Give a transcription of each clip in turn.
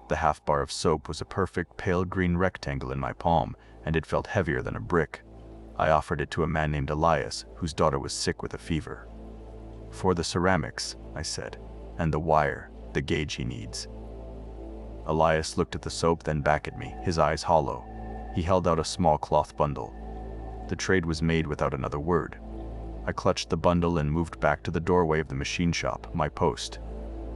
The half-bar of soap was a perfect pale green rectangle in my palm, and it felt heavier than a brick. I offered it to a man named Elias, whose daughter was sick with a fever. "For the ceramics," I said, "and the wire, the gauge he needs." Elias looked at the soap, then back at me, his eyes hollow. He held out a small cloth bundle. The trade was made without another word. I clutched the bundle and moved back to the doorway of the machine shop, my post.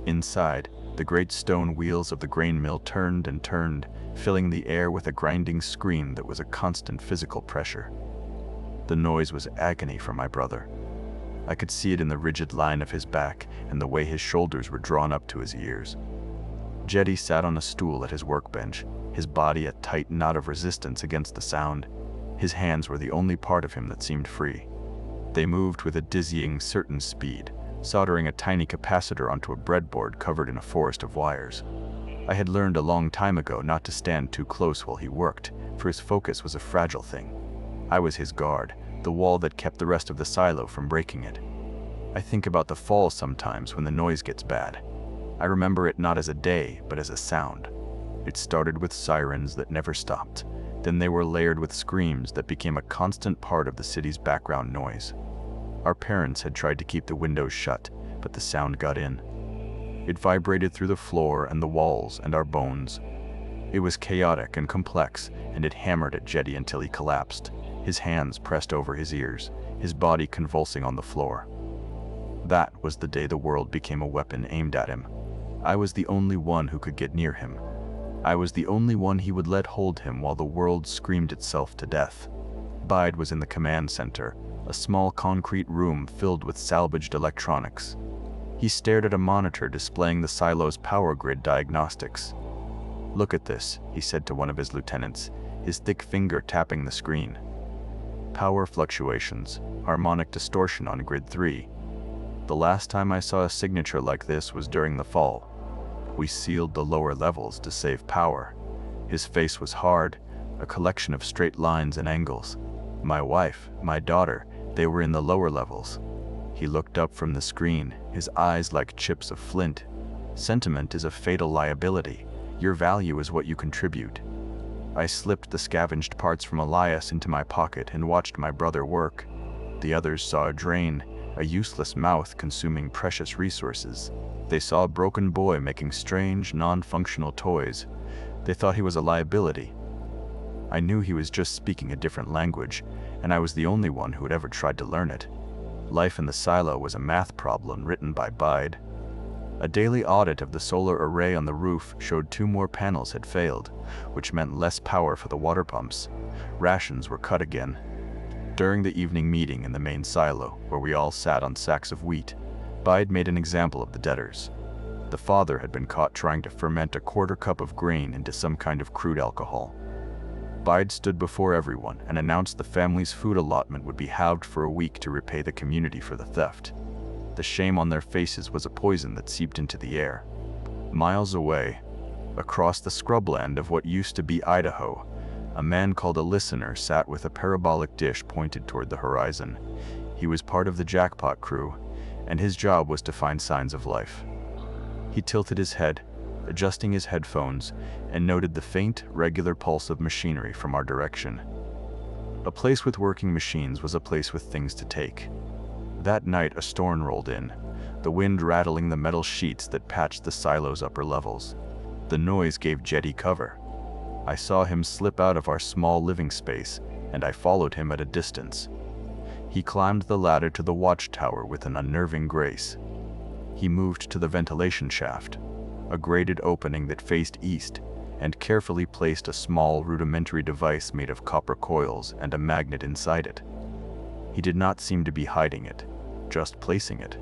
Inside, the great stone wheels of the grain mill turned and turned, filling the air with a grinding scream that was a constant physical pressure. The noise was agony for my brother. I could see it in the rigid line of his back and the way his shoulders were drawn up to his ears. Jeddy sat on a stool at his workbench, his body a tight knot of resistance against the sound. His hands were the only part of him that seemed free. They moved with a dizzying, certain speed, soldering a tiny capacitor onto a breadboard covered in a forest of wires. I had learned a long time ago not to stand too close while he worked, for his focus was a fragile thing. I was his guard, the wall that kept the rest of the silo from breaking it. I think about the fall sometimes when the noise gets bad. I remember it not as a day, but as a sound. It started with sirens that never stopped. Then they were layered with screams that became a constant part of the city's background noise. Our parents had tried to keep the windows shut, but the sound got in. It vibrated through the floor and the walls and our bones. It was chaotic and complex, and it hammered at Jeddy until he collapsed, his hands pressed over his ears, his body convulsing on the floor. That was the day the world became a weapon aimed at him. I was the only one who could get near him. I was the only one he would let hold him while the world screamed itself to death. Bide was in the command center, a small concrete room filled with salvaged electronics. He stared at a monitor displaying the silo's power grid diagnostics. "Look at this," he said to one of his lieutenants, his thick finger tapping the screen. "Power fluctuations, harmonic distortion on grid 3. The last time I saw a signature like this was during the fall. We sealed the lower levels to save power." His face was hard, a collection of straight lines and angles. "My wife, my daughter, they were in the lower levels." He looked up from the screen, his eyes like chips of flint. "Sentiment is a fatal liability. Your value is what you contribute." I slipped the scavenged parts from Elias into my pocket and watched my brother work. The others saw a drain, a useless mouth consuming precious resources. They saw a broken boy making strange, non-functional toys. They thought he was a liability. I knew he was just speaking a different language, and I was the only one who had ever tried to learn it. Life in the silo was a math problem written by Bide. A daily audit of the solar array on the roof showed 2 more panels had failed, which meant less power for the water pumps. Rations were cut again. During the evening meeting in the main silo, where we all sat on sacks of wheat, Bide made an example of the debtors. The father had been caught trying to ferment a 1/4 cup of grain into some kind of crude alcohol. Bide stood before everyone and announced the family's food allotment would be halved for a week to repay the community for the theft. The shame on their faces was a poison that seeped into the air. Miles away, across the scrubland of what used to be Idaho, a man called a listener sat with a parabolic dish pointed toward the horizon. He was part of the jackpot crew, and his job was to find signs of life. He tilted his head, adjusting his headphones, and noted the faint, regular pulse of machinery from our direction. A place with working machines was a place with things to take. That night a storm rolled in, the wind rattling the metal sheets that patched the silo's upper levels. The noise gave Jeddy cover. I saw him slip out of our small living space, and I followed him at a distance. He climbed the ladder to the watchtower with an unnerving grace. He moved to the ventilation shaft, a grated opening that faced east, and carefully placed a small rudimentary device made of copper coils and a magnet inside it. He did not seem to be hiding it, just placing it.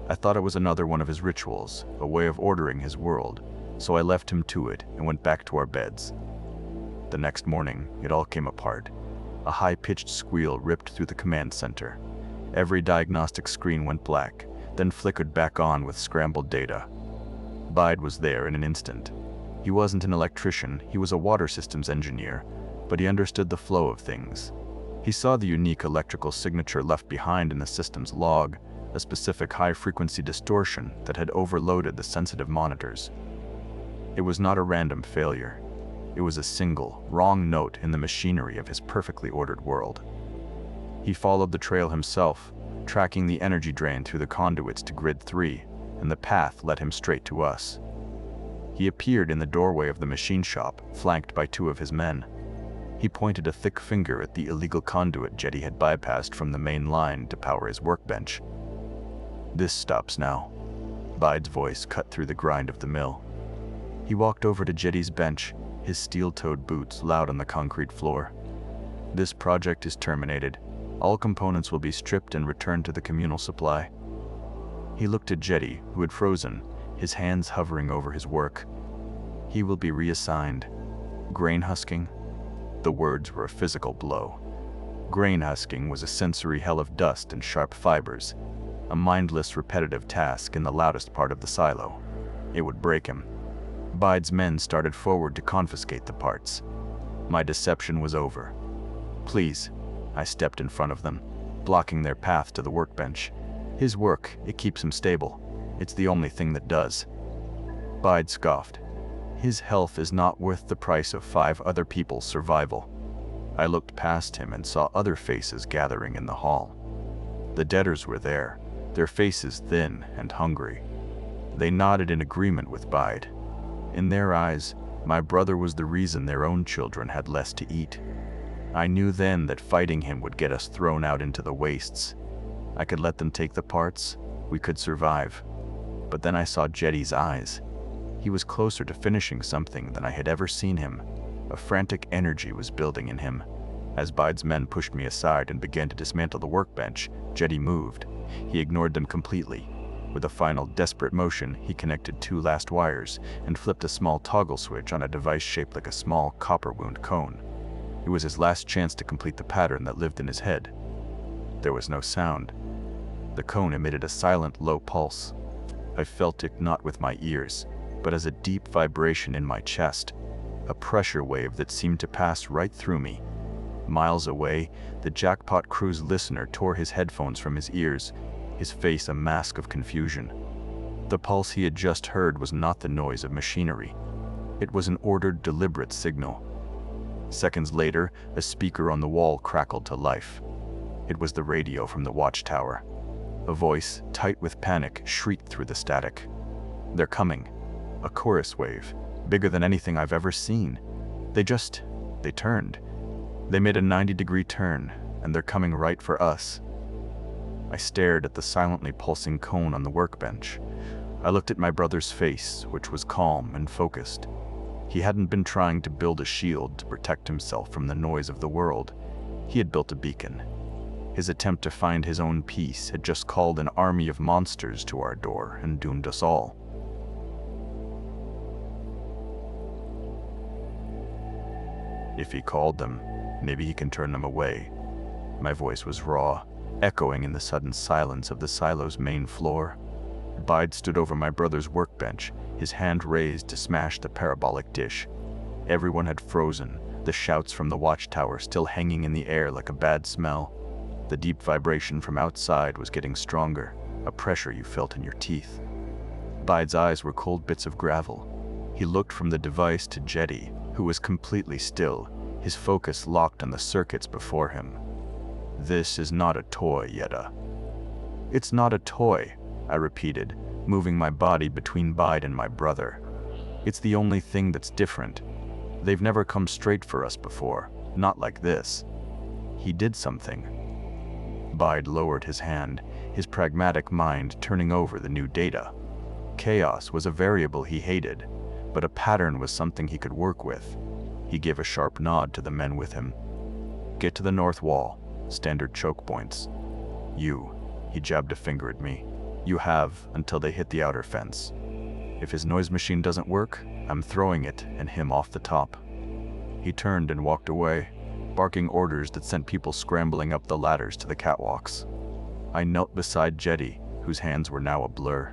I thought it was another one of his rituals, a way of ordering his world, so I left him to it and went back to our beds. The next morning, it all came apart. A high-pitched squeal ripped through the command center. Every diagnostic screen went black, then flickered back on with scrambled data. Bide was there in an instant. He wasn't an electrician, he was a water systems engineer, but he understood the flow of things. He saw the unique electrical signature left behind in the system's log, a specific high-frequency distortion that had overloaded the sensitive monitors. It was not a random failure. It was a single, wrong note in the machinery of his perfectly ordered world. He followed the trail himself, tracking the energy drain through the conduits to Grid 3, and the path led him straight to us. He appeared in the doorway of the machine shop, flanked by 2 of his men. He pointed a thick finger at the illegal conduit Jeddy had bypassed from the main line to power his workbench. "This stops now." Bide's voice cut through the grind of the mill. He walked over to Jeddy's bench, his steel-toed boots loud on the concrete floor. "This project is terminated. All components will be stripped and returned to the communal supply." He looked at Jeddy, who had frozen, his hands hovering over his work. "He will be reassigned. Grain husking?" The words were a physical blow. Grain husking was a sensory hell of dust and sharp fibers, a mindless, repetitive task in the loudest part of the silo. It would break him. Bide's men started forward to confiscate the parts. My deception was over. "Please," I stepped in front of them, blocking their path to the workbench. "His work, it keeps him stable. It's the only thing that does." Bide scoffed. "His health is not worth the price of 5 other people's survival." I looked past him and saw other faces gathering in the hall. The debtors were there, their faces thin and hungry. They nodded in agreement with Bide. In their eyes, my brother was the reason their own children had less to eat. I knew then that fighting him would get us thrown out into the wastes. I could let them take the parts, we could survive. But then I saw Jeddy's eyes. He was closer to finishing something than I had ever seen him. A frantic energy was building in him. As Bide's men pushed me aside and began to dismantle the workbench, Jeddy moved. He ignored them completely. With a final desperate motion, he connected 2 last wires and flipped a small toggle switch on a device shaped like a small copper-wound cone. It was his last chance to complete the pattern that lived in his head. There was no sound. The cone emitted a silent, low pulse. I felt it not with my ears, but as a deep vibration in my chest, a pressure wave that seemed to pass right through me. Miles away, the Jackpot Crew's listener tore his headphones from his ears, his face a mask of confusion. The pulse he had just heard was not the noise of machinery. It was an ordered, deliberate signal. Seconds later, a speaker on the wall crackled to life. It was the radio from the watchtower. A voice, tight with panic, shrieked through the static. "They're coming." A chorus wave, bigger than anything I've ever seen. They turned. They made a 90-degree turn, and they're coming right for us. I stared at the silently pulsing cone on the workbench. I looked at my brother's face, which was calm and focused. He hadn't been trying to build a shield to protect himself from the noise of the world. He had built a beacon. His attempt to find his own peace had just called an army of monsters to our door and doomed us all. If he called them, maybe he can turn them away. My voice was raw, echoing in the sudden silence of the silo's main floor. Bide stood over my brother's workbench, his hand raised to smash the parabolic dish. Everyone had frozen, the shouts from the watchtower still hanging in the air like a bad smell. The deep vibration from outside was getting stronger, a pressure you felt in your teeth. Bide's eyes were cold bits of gravel. He looked from the device to Jeddy, who was completely still, his focus locked on the circuits before him. "This is not a toy, Yeda." "It's not a toy," I repeated, moving my body between Bide and my brother. "It's the only thing that's different. They've never come straight for us before, not like this." He did something. Bide lowered his hand, his pragmatic mind turning over the new data. Chaos was a variable he hated, but a pattern was something he could work with. He gave a sharp nod to the men with him. "Get to the north wall. Standard choke points. He jabbed a finger at me. "You have until they hit the outer fence. If his noise machine doesn't work, I'm throwing it and him off the top." He turned and walked away, barking orders that sent people scrambling up the ladders to the catwalks. I knelt beside Jeddy, whose hands were now a blur.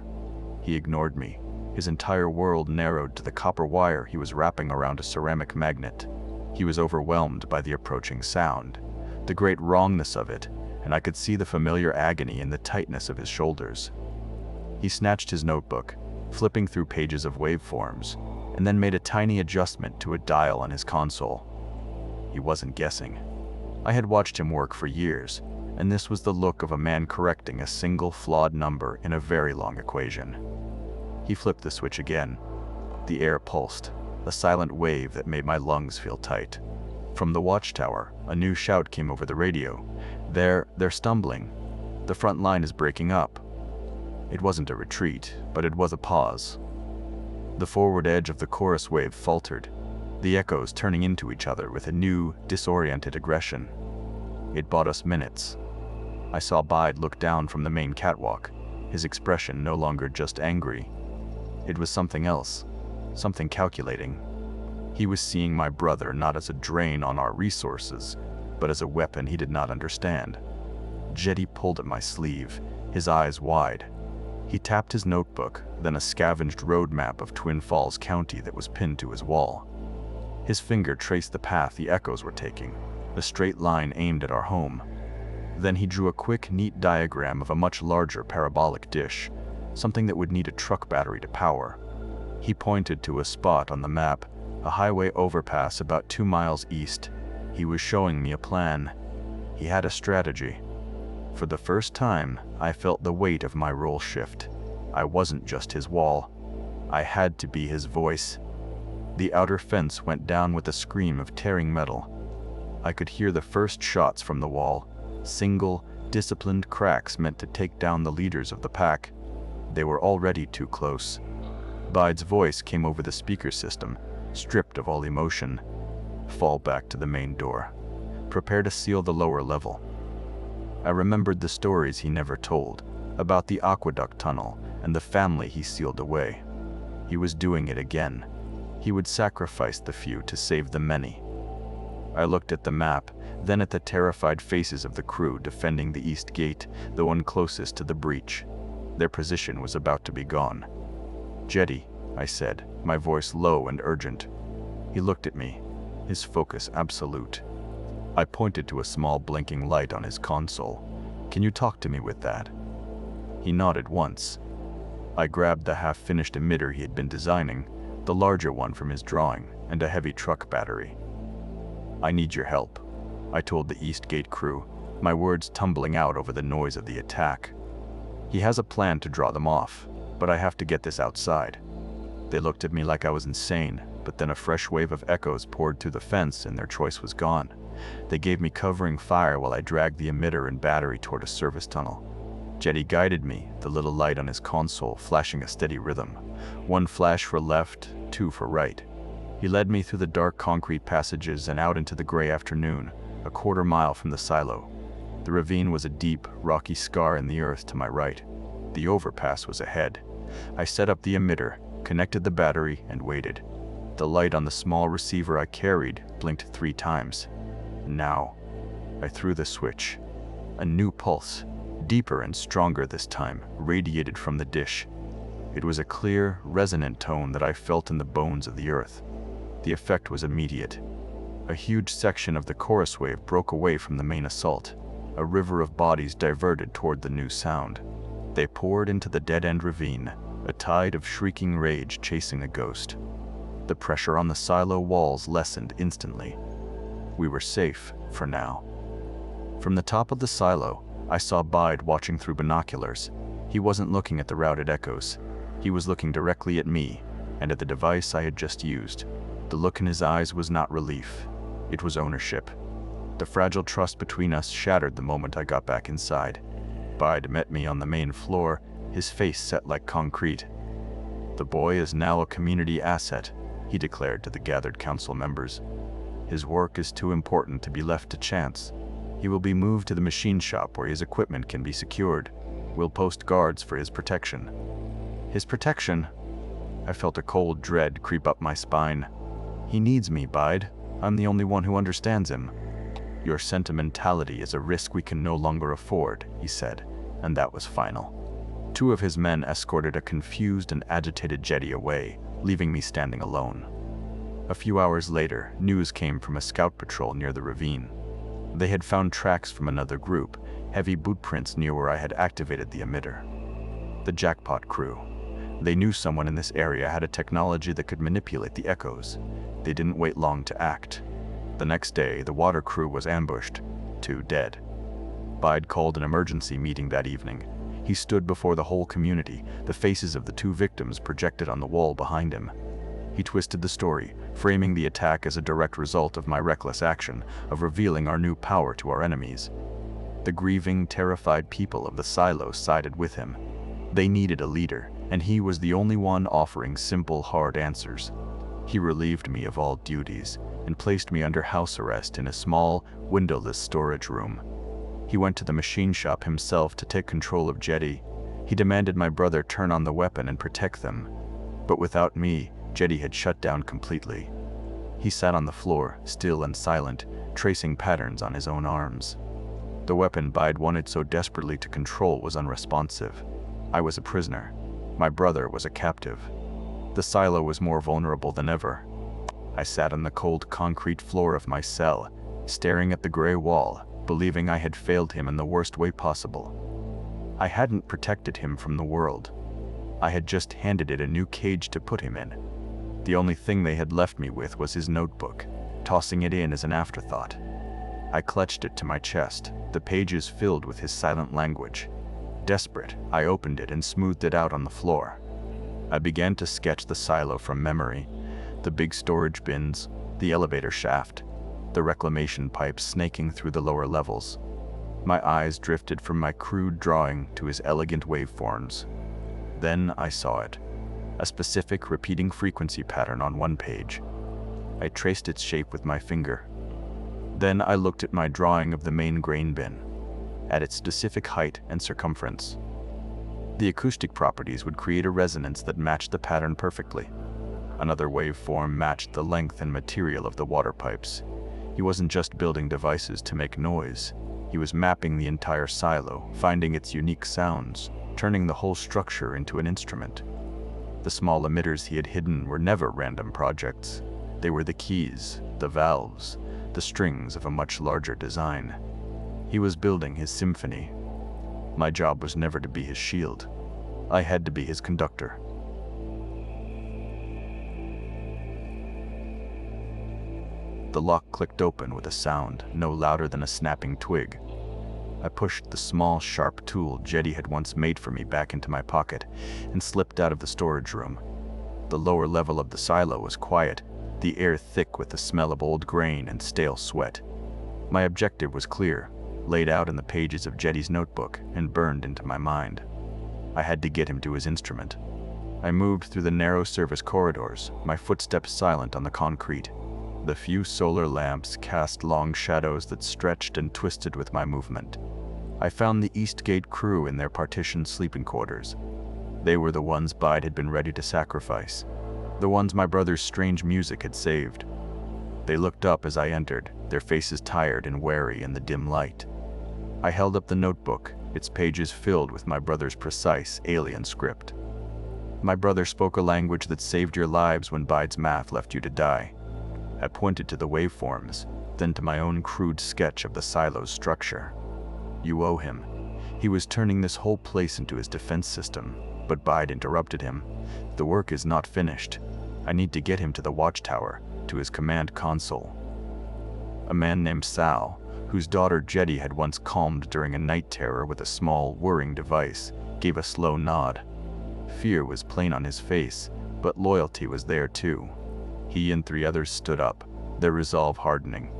He ignored me. His entire world narrowed to the copper wire he was wrapping around a ceramic magnet. He was overwhelmed by the approaching sound, the great wrongness of it, and I could see the familiar agony in the tightness of his shoulders. He snatched his notebook, flipping through pages of waveforms. and then made a tiny adjustment to a dial on his console. He wasn't guessing. I had watched him work for years, and this was the look of a man correcting a single flawed number in a very long equation. He flipped the switch again. The air pulsed, a silent wave that made my lungs feel tight. From the watchtower, a new shout came over the radio. They're stumbling. The front line is breaking up. It wasn't a retreat, but it was a pause. The forward edge of the chorus wave faltered, the echoes turning into each other with a new, disoriented aggression. It bought us minutes. I saw Bide look down from the main catwalk, his expression no longer just angry. It was something else, something calculating. He was seeing my brother not as a drain on our resources, but as a weapon he did not understand. Jeddy pulled at my sleeve, his eyes wide. He tapped his notebook, then a scavenged road map of Twin Falls County that was pinned to his wall. His finger traced the path the echoes were taking, a straight line aimed at our home. Then he drew a quick, neat diagram of a much larger parabolic dish, something that would need a truck battery to power. He pointed to a spot on the map, a highway overpass about 2 miles east. He was showing me a plan. He had a strategy. For the first time, I felt the weight of my role shift. I wasn't just his wall. I had to be his voice. The outer fence went down with a scream of tearing metal. I could hear the first shots from the wall, single, disciplined cracks meant to take down the leaders of the pack. They were already too close. Bide's voice came over the speaker system, stripped of all emotion. Fall back to the main door. Prepare to seal the lower level. I remembered the stories he never told, about the aqueduct tunnel and the family he sealed away. He was doing it again. He would sacrifice the few to save the many. I looked at the map, then at the terrified faces of the crew defending the east gate, the one closest to the breach. Their position was about to be gone. "Jeddy," I said, my voice low and urgent. He looked at me, his focus absolute. I pointed to a small blinking light on his console. "Can you talk to me with that?" He nodded once. I grabbed the half-finished emitter he had been designing, the larger one from his drawing, and a heavy truck battery. "I need your help," I told the East Gate crew, my words tumbling out over the noise of the attack. "He has a plan to draw them off, but I have to get this outside." They looked at me like I was insane, but then a fresh wave of echoes poured through the fence and their choice was gone. They gave me covering fire while I dragged the emitter and battery toward a service tunnel. Jeddy guided me, the little light on his console flashing a steady rhythm. 1 flash for left, 2 for right. He led me through the dark concrete passages and out into the gray afternoon, a quarter-mile from the silo. The ravine was a deep, rocky scar in the earth to my right. The overpass was ahead. I set up the emitter, connected the battery, and waited. The light on the small receiver I carried blinked 3 times. Now, I threw the switch. A new pulse, deeper and stronger this time, radiated from the dish. It was a clear, resonant tone that I felt in the bones of the earth. The effect was immediate. A huge section of the chorus wave broke away from the main assault. A river of bodies diverted toward the new sound. They poured into the dead-end ravine, a tide of shrieking rage chasing a ghost. The pressure on the silo walls lessened instantly. We were safe, for now. From the top of the silo, I saw Bide watching through binoculars. He wasn't looking at the routed echoes. He was looking directly at me, and at the device I had just used. The look in his eyes was not relief. It was ownership. The fragile trust between us shattered the moment I got back inside. Bide met me on the main floor, his face set like concrete. "The boy is now a community asset," he declared to the gathered council members. "His work is too important to be left to chance. He will be moved to the machine shop where his equipment can be secured. We'll post guards for his protection." His protection? I felt a cold dread creep up my spine. "He needs me, Bide. I'm the only one who understands him." "Your sentimentality is a risk we can no longer afford," he said, and that was final. 2 of his men escorted a confused and agitated Jeddy away, leaving me standing alone. A few hours later, news came from a scout patrol near the ravine. They had found tracks from another group, heavy boot prints near where I had activated the emitter. The jackpot crew. They knew someone in this area had a technology that could manipulate the echoes. They didn't wait long to act. The next day, the water crew was ambushed. 2 dead. Bide called an emergency meeting that evening. He stood before the whole community, the faces of the 2 victims projected on the wall behind him. He twisted the story, framing the attack as a direct result of my reckless action, of revealing our new power to our enemies. The grieving, terrified people of the silo sided with him. They needed a leader, and he was the only one offering simple, hard answers. He relieved me of all duties and placed me under house arrest in a small, windowless storage room. He went to the machine shop himself to take control of Jeddy. He demanded my brother turn on the weapon and protect them. But without me, Jeddy had shut down completely. He sat on the floor, still and silent, tracing patterns on his own arms. The weapon Bide wanted so desperately to control was unresponsive. I was a prisoner. My brother was a captive. The silo was more vulnerable than ever. I sat on the cold concrete floor of my cell, staring at the gray wall, believing I had failed him in the worst way possible. I hadn't protected him from the world. I had just handed it a new cage to put him in. The only thing they had left me with was his notebook, tossing it in as an afterthought. I clutched it to my chest, the pages filled with his silent language. Desperate, I opened it and smoothed it out on the floor. I began to sketch the silo from memory, the big storage bins, the elevator shaft, the reclamation pipes snaking through the lower levels. My eyes drifted from my crude drawing to his elegant waveforms. Then I saw it, a specific repeating frequency pattern on one page. I traced its shape with my finger. Then I looked at my drawing of the main grain bin, at its specific height and circumference. The acoustic properties would create a resonance that matched the pattern perfectly. Another waveform matched the length and material of the water pipes. He wasn't just building devices to make noise. He was mapping the entire silo, finding its unique sounds, turning the whole structure into an instrument. The small emitters he had hidden were never random projects. They were the keys, the valves, the strings of a much larger design. He was building his symphony. My job was never to be his shield. I had to be his conductor. The lock clicked open with a sound no louder than a snapping twig. I pushed the small, sharp tool Jeddy had once made for me back into my pocket and slipped out of the storage room. The lower level of the silo was quiet, the air thick with the smell of old grain and stale sweat. My objective was clear, laid out in the pages of Jeddy's notebook and burned into my mind. I had to get him to his instrument. I moved through the narrow service corridors, my footsteps silent on the concrete. The few solar lamps cast long shadows that stretched and twisted with my movement. I found the East Gate crew in their partitioned sleeping quarters. They were the ones Bide had been ready to sacrifice, the ones my brother's strange music had saved. They looked up as I entered, their faces tired and wary in the dim light. I held up the notebook, its pages filled with my brother's precise, alien script. My brother spoke a language that saved your lives when Bide's math left you to die. I pointed to the waveforms, then to my own crude sketch of the silo's structure. You owe him. He was turning this whole place into his defense system, but Bide interrupted him. The work is not finished. I need to get him to the watchtower, to his command console. A man named Sal, whose daughter Jeddy had once calmed during a night terror with a small, whirring device, gave a slow nod. Fear was plain on his face, but loyalty was there too. He and 3 others stood up, their resolve hardening.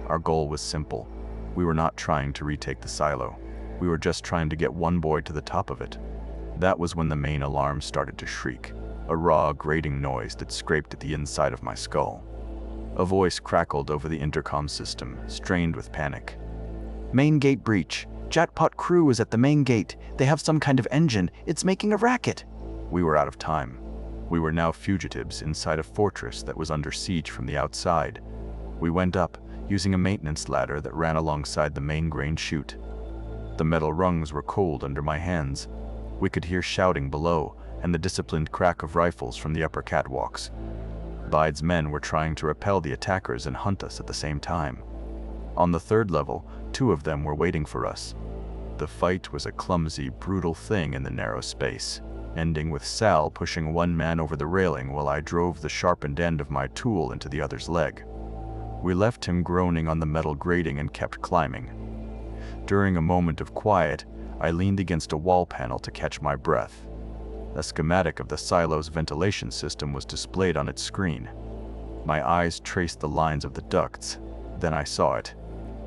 Our goal was simple. We were not trying to retake the silo. We were just trying to get one boy to the top of it. That was when the main alarm started to shriek, a raw, grating noise that scraped at the inside of my skull. A voice crackled over the intercom system, strained with panic. Main gate breach. Jackpot crew is at the main gate. They have some kind of engine. It's making a racket. We were out of time. We were now fugitives inside a fortress that was under siege from the outside. We went up, using a maintenance ladder that ran alongside the main grain chute. The metal rungs were cold under my hands. We could hear shouting below, and the disciplined crack of rifles from the upper catwalks. Bide's men were trying to repel the attackers and hunt us at the same time. On the 3rd level, 2 of them were waiting for us. The fight was a clumsy, brutal thing in the narrow space. ending with Sal pushing one man over the railing while I drove the sharpened end of my tool into the other's leg. We left him groaning on the metal grating and kept climbing. During a moment of quiet, I leaned against a wall panel to catch my breath. A schematic of the silo's ventilation system was displayed on its screen. My eyes traced the lines of the ducts. Then I saw it.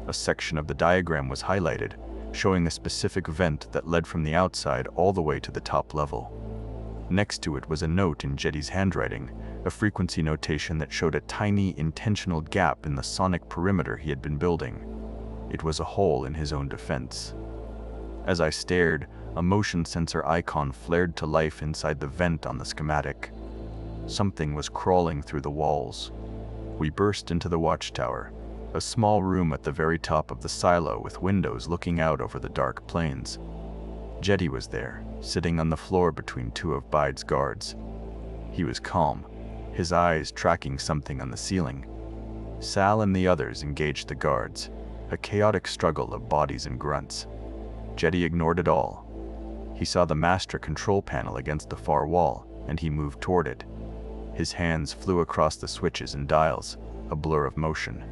A section of the diagram was highlighted, showing a specific vent that led from the outside all the way to the top level. Next to it was a note in Jeddy's handwriting, a frequency notation that showed a tiny, intentional gap in the sonic perimeter he had been building. It was a hole in his own defense. As I stared, a motion sensor icon flared to life inside the vent on the schematic. Something was crawling through the walls. We burst into the watchtower, a small room at the very top of the silo with windows looking out over the dark plains. Jeddy was there, sitting on the floor between two of Bide's guards. He was calm, his eyes tracking something on the ceiling. Sal and the others engaged the guards, a chaotic struggle of bodies and grunts. Jeddy ignored it all. He saw the master control panel against the far wall, and he moved toward it. His hands flew across the switches and dials, a blur of motion.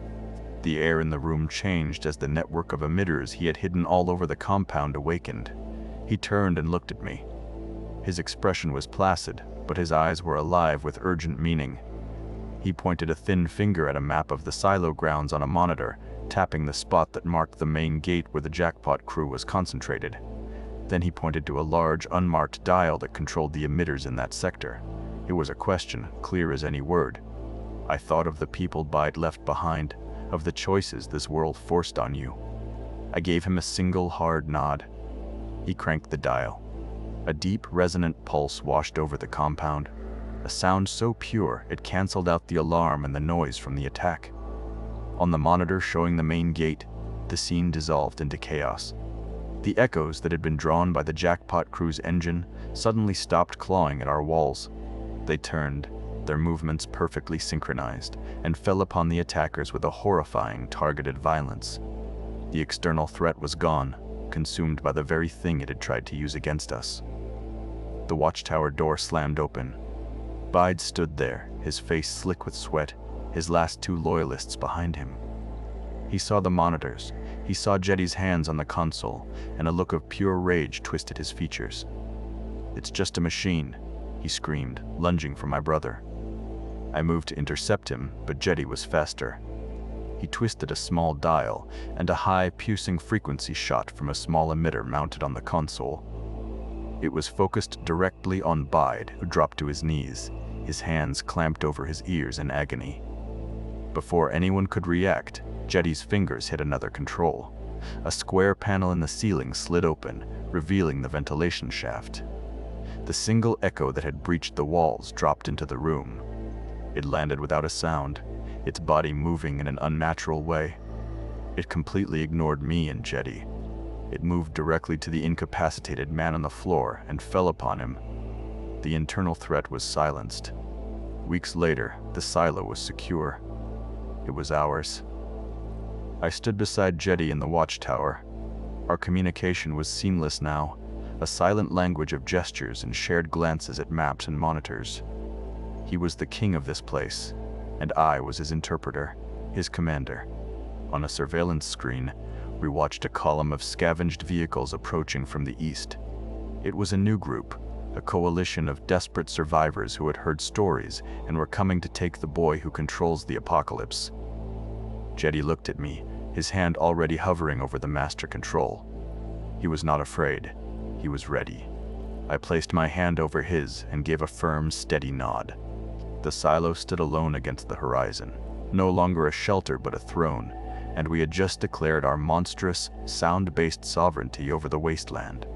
The air in the room changed as the network of emitters he had hidden all over the compound awakened. He turned and looked at me. His expression was placid, but his eyes were alive with urgent meaning. He pointed a thin finger at a map of the silo grounds on a monitor, tapping the spot that marked the main gate where the jackpot crew was concentrated. Then he pointed to a large, unmarked dial that controlled the emitters in that sector. It was a question, clear as any word. I thought of the people Bide left behind, of the choices this world forced on you. I gave him a single hard nod. He cranked the dial. A deep, resonant pulse washed over the compound, a sound so pure it canceled out the alarm and the noise from the attack. On the monitor showing the main gate, the scene dissolved into chaos. The echoes that had been drawn by the jackpot crew's engine suddenly stopped clawing at our walls. They turned, their movements perfectly synchronized, and fell upon the attackers with a horrifying, targeted violence. The external threat was gone, consumed by the very thing it had tried to use against us. The watchtower door slammed open. Bide stood there, his face slick with sweat, his last two loyalists behind him. He saw the monitors, he saw Jeddy's hands on the console, and a look of pure rage twisted his features. "It's just a machine," he screamed, lunging for my brother. I moved to intercept him, but Jeddy was faster. He twisted a small dial, and a high, piercing frequency shot from a small emitter mounted on the console. It was focused directly on Bide, who dropped to his knees, his hands clamped over his ears in agony. Before anyone could react, Jeddy's fingers hit another control. A square panel in the ceiling slid open, revealing the ventilation shaft. The single echo that had breached the walls dropped into the room. It landed without a sound, its body moving in an unnatural way. It completely ignored me and Jeddy. It moved directly to the incapacitated man on the floor and fell upon him. The internal threat was silenced. Weeks later, the silo was secure. It was ours. I stood beside Jeddy in the watchtower. Our communication was seamless now, a silent language of gestures and shared glances at maps and monitors. He was the king of this place, and I was his interpreter, his commander. On a surveillance screen, we watched a column of scavenged vehicles approaching from the east. It was a new group, a coalition of desperate survivors who had heard stories and were coming to take the boy who controls the apocalypse. Jeddy looked at me, his hand already hovering over the master control. He was not afraid. He was ready. I placed my hand over his and gave a firm, steady nod. The silo stood alone against the horizon, no longer a shelter but a throne, and we had just declared our monstrous, sound-based sovereignty over the wasteland.